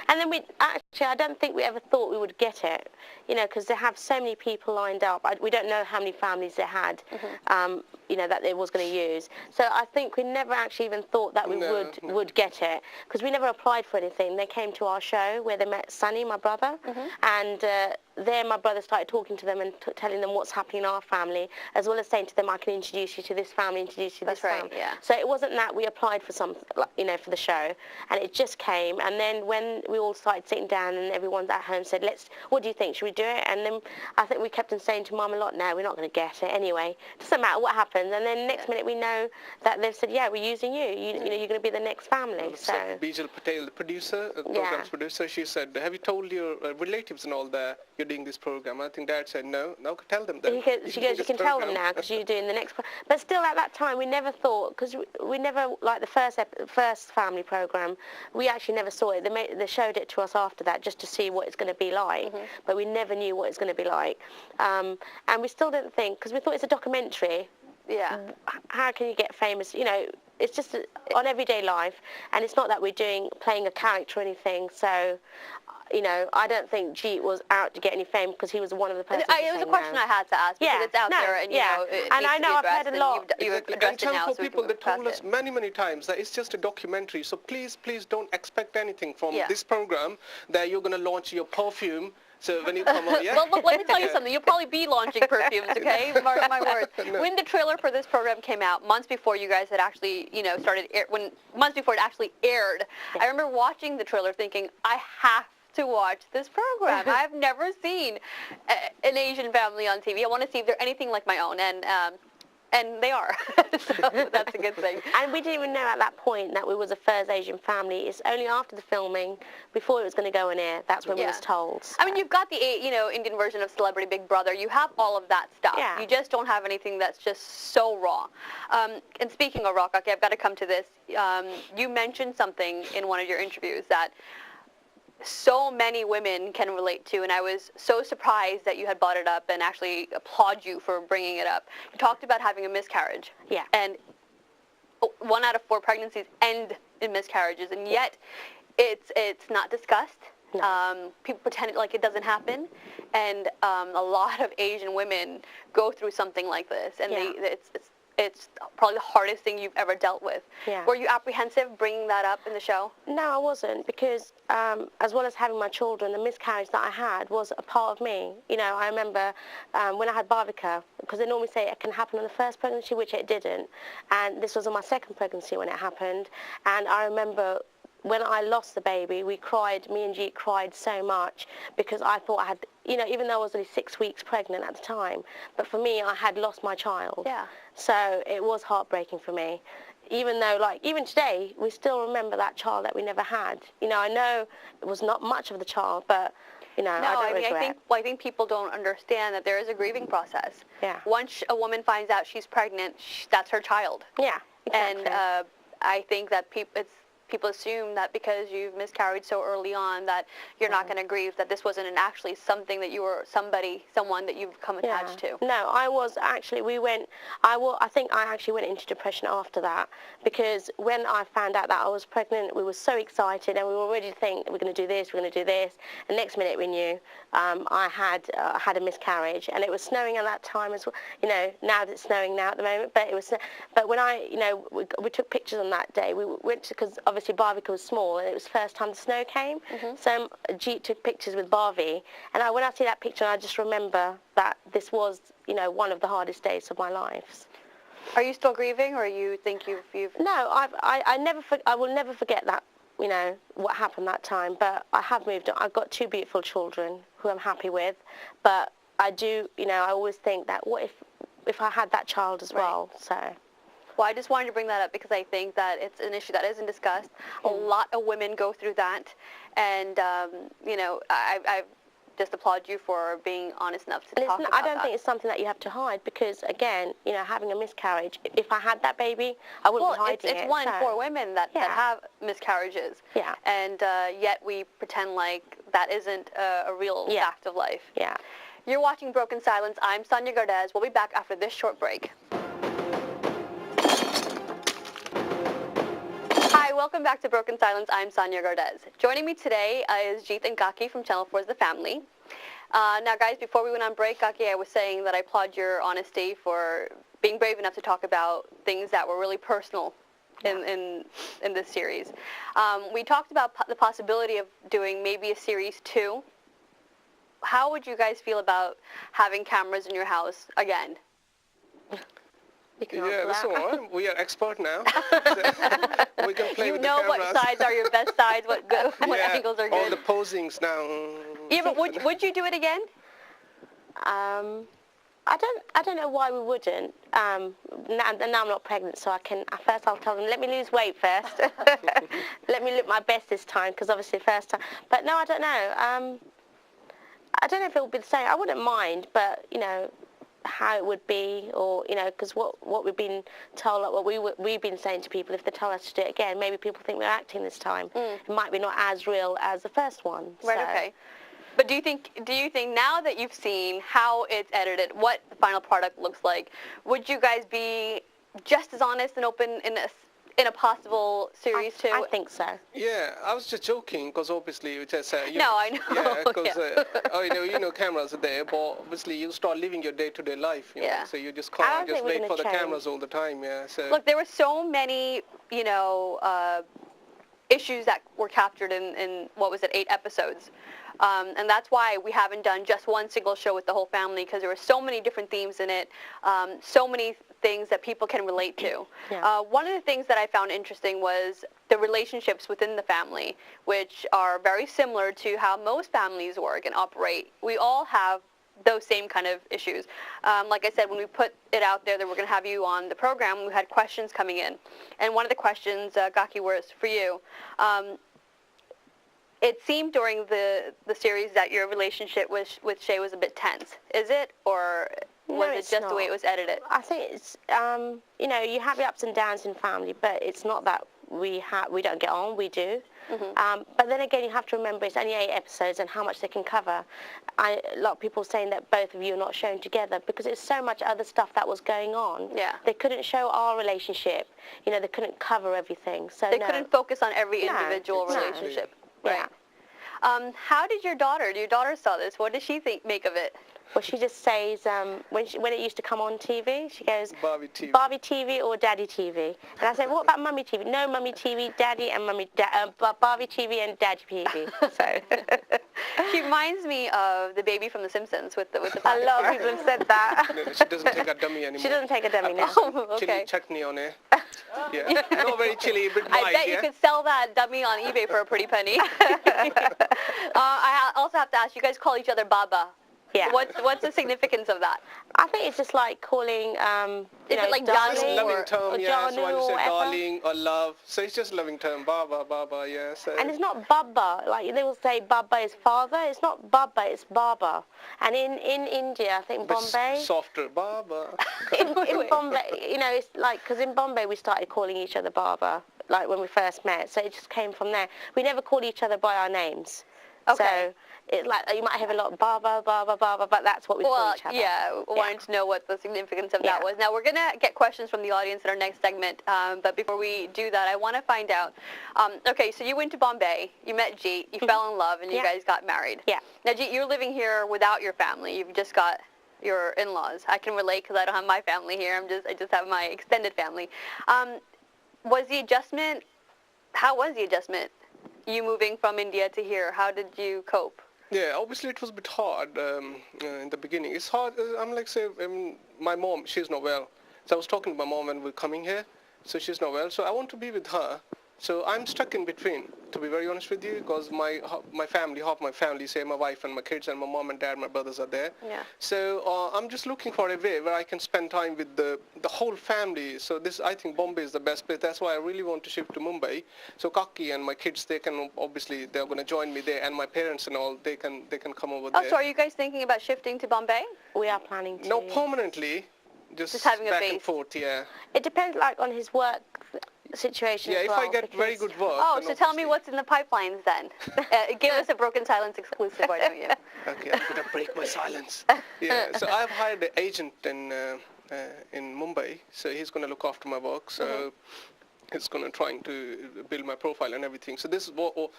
And then I don't think we ever thought we would get it, because they have so many people lined up. We don't know how many families they had, that they was going to use. So I think we never actually even thought that we would get it, because we never applied for anything. They came to our show where they met Sanyya, my brother, and there my brother started talking to them and telling them what's happening in our family, as well as saying to them, I can introduce you to this family, introduce you to this family. Yeah. So it wasn't that we applied for for the show, and it just came. And then when we all started sitting down and everyone's at home said, what do you think? Should we do it? And then I think we kept on saying to Mum a lot, no, we're not going to get it anyway. Doesn't matter what happens. And then next minute we know that they've said, yeah, we're using you. You're going to be the next family. So Bijal Patel, the producer, program's producer, she said, have you told your relatives and all that you're doing this program? I think Dad said, no, tell them that. She goes, you can tell them now because you're doing the next one. But still at that time we never thought, because we never, like the first family program, we actually never saw it. They showed it to us after that just to see what it's going to be like, but we never knew what it's going to be like. And we still didn't think, because we thought it's a documentary. Yeah. How can you get famous? It's just on everyday life, and it's not that we're playing a character or anything. So, I don't think Jeet was out to get any fame because he was one of the persons. It was a question I had to ask because it's out there, and and I know I've heard a lot. You've addressed it now, so people that told us many times that it's just a documentary. So please don't expect anything from this program that you're going to launch your perfume. So when you come on, Well, look, let me tell you something. You'll probably be launching perfumes, okay? Mark my words. No. When the trailer for this program came out, months before you guys had actually, months before it actually aired, I remember watching the trailer thinking, I have to watch this program. I've never seen an Asian family on TV. I want to see if they're anything like my own, and they are. So that's a good thing. And we didn't even know at that point that we was a first Asian family. It's only after the filming, before it was going to go on air, that's when we was told. So. I mean, you've got the Indian version of Celebrity Big Brother. You have all of that stuff. Yeah. You just don't have anything that's just so raw. And speaking of raw, okay, I've got to come to this. You mentioned something in one of your interviews that so many women can relate to, and I was so surprised that you had brought it up and actually applaud you for bringing it up. You talked about having a miscarriage. Yeah. And 1 out of 4 pregnancies end in miscarriages, and yet it's not discussed. No. People pretend like it doesn't happen, and a lot of Asian women go through something like this, and it's probably the hardest thing you've ever dealt with. Yeah. Were you apprehensive bringing that up in the show? No, I wasn't, because as well as having my children, the miscarriage that I had was a part of me. I remember when I had Bhavika, because they normally say it can happen on the first pregnancy, which it didn't. And this was on my second pregnancy when it happened. And I remember when I lost the baby, me and Jeet cried so much, because I thought I had, even though I was only 6 weeks pregnant at the time, but for me, I had lost my child. Yeah. So it was heartbreaking for me. Even though, even today, we still remember that child that we never had. I know it was not much of the child, but, I don't regret. I think people don't understand that there is a grieving process. Yeah. Once a woman finds out she's pregnant, that's her child. Yeah, exactly. And I think that people assume that because you've miscarried so early on that you're not going to grieve, that this wasn't actually something that you were someone that you've become attached to. No, I was actually, I think I actually went into depression after that, because when I found out that I was pregnant, we were so excited and we were ready to think, we're going to do this, and next minute we knew I had a miscarriage, and it was snowing at that time as well. Now that it's snowing now at the moment, but when we took pictures on that day, we went to, because obviously Bhavika was small, and it was the first time the snow came. So Jeet took pictures with Bharvi, and when I see that picture, I just remember that this was, one of the hardest days of my life. Are you still grieving, or you think you've? No, I will never forget that, what happened that time. But I have moved on. I've got 2 beautiful children who I'm happy with, but I do, I always think that what if I had that child as well? So. Well, I just wanted to bring that up because I think that it's an issue that isn't discussed. A lot of women go through that, and I just applaud you for being honest enough to talk about that. I don't think it's something that you have to hide, because again, having a miscarriage, if I had that baby, I wouldn't be hiding it. It's 1 in 4 women that have miscarriages. Yeah. And yet we pretend like that isn't a real fact of life. Yeah. You're watching Broken Silence. I'm Sanyya Gardez. We'll be back after this short break. Hi, welcome back to Broken Silence. I'm Sanyya Gardez. Joining me today is Jeet and Gaki from Channel 4's The Family. Now, guys, before we went on break, Gaki, I was saying that I applaud your honesty for being brave enough to talk about things that were really personal in this series. We talked about the possibility of doing maybe a series 2. How would you guys feel about having cameras in your house again? Yeah, that's all right. We are expert now. So we can play with the cameras. You know what sides are your best sides, what angles are good. All the posings now. Yeah, but would you do it again? I don't know why we wouldn't. Now I'm not pregnant, so first I'll tell them, let me lose weight first. Let me look my best this time, because obviously first time. But no, I don't know. I don't know if it would be the same. I wouldn't mind, but, how it would be, or, because what we've been told, like what we've been saying to people, if they tell us to do it again, maybe people think we're acting this time. It might be not as real as the first one. Right, okay. But do you think now that you've seen how it's edited, what the final product looks like, would you guys be just as honest and open in a possible series 2? I think so. Yeah, I was just joking, because obviously you just no, I know. Yeah, because cameras are there, but obviously you start living your day-to-day life. So you just can't just wait for the cameras all the time. Yeah. So look, there were so many issues that were captured in what was it, 8 episodes. And that's why we haven't done just one single show with the whole family, because there were so many different themes in it, so many things that people can relate to. Yeah. One of the things that I found interesting was the relationships within the family, which are very similar to how most families work and operate. We all have those same kind of issues. Like I said, when we put it out there that we're going to have you on the program, we had questions coming in. And one of the questions, Gaki, was for you. It seemed during the series that your relationship with Shay was a bit tense. Is it, or was it just the way it was edited? I think it's, you have your ups and downs in family, but it's not that we don't get on, we do. Mm-hmm. But then again, you have to remember it's only 8 episodes and how much they can cover. A lot of people saying that both of you are not shown together because there's so much other stuff that was going on. Yeah. They couldn't show our relationship. They couldn't cover everything. So they couldn't focus on every individual relationship. Right. Yeah. How did your daughter saw this? What did she make of it? Well, she just says, when it used to come on TV, she goes, Barbie TV. Barbie TV or Daddy TV? And I said, what about Mummy TV? No, Mummy TV, Daddy and Barbie TV and Daddy TV. So she reminds me of the baby from The Simpsons with the a lot of people have said that. No, she doesn't take a dummy anymore. She doesn't take a dummy now. Okay. Chili chutney on it. Yeah. Not very chilly, but I bet you could sell that dummy on eBay for a pretty penny. I also have to ask, you guys call each other Baba. Yeah. What's the significance of that? I think it's just like calling, Is it like darling Johnny loving term, or yeah. Janu So when you or say whatever. darling or love, so it's just loving term, Baba, yeah. So. And it's not Baba, like they will say Baba is father. It's not Baba, it's Baba. And in India, I think Bombay. Softer, Baba. in Bombay, it's like, because in Bombay we started calling each other Baba, like when we first met. So it just came from there. We never called each other by our names. Okay. So it's like you might have a lot of Baba, but that's what we call each other. Yeah, wanted to know what the significance of that was. Now, we're going to get questions from the audience in our next segment, but before we do that, I want to find out, okay, so you went to Bombay, you met Jeet, you fell in love, and you guys got married. Yeah. Now, Jeet, you're living here without your family. You've just got your in-laws. I can relate because I don't have my family here. I just have my extended family. Was the adjustment, how was the adjustment? You moving from India to here, how did you cope? Yeah, obviously it was a bit hard in the beginning. It's hard, I'm like, say, my mom, she's not well. So I was talking to my mom when we're coming here, so she's not well. So I want to be with her. So I'm stuck in between, to be very honest with you, because my family, half my family, say my wife and my kids and my mom and dad, my brothers are there. Yeah. So I'm just looking for a way where I can spend time with the whole family. So I think Bombay is the best place. That's why I really want to shift to Mumbai. So Kaki and my kids, they're going to join me there, and my parents and all, they can come over there. Oh, so are you guys thinking about shifting to Bombay? We are planning to. No, permanently. Just having a back base. and forth, yeah. It depends, like, on his work situation Yeah, as if well. I get very good work. Oh, then so tell me obviously- what's in the pipelines then. Give us a Broken Silence exclusive, why don't you? Okay, I'm going to break my silence. Yeah, so I've hired an agent in Mumbai, so he's going to look after my work. So he's going to trying to build my profile and everything. So this is what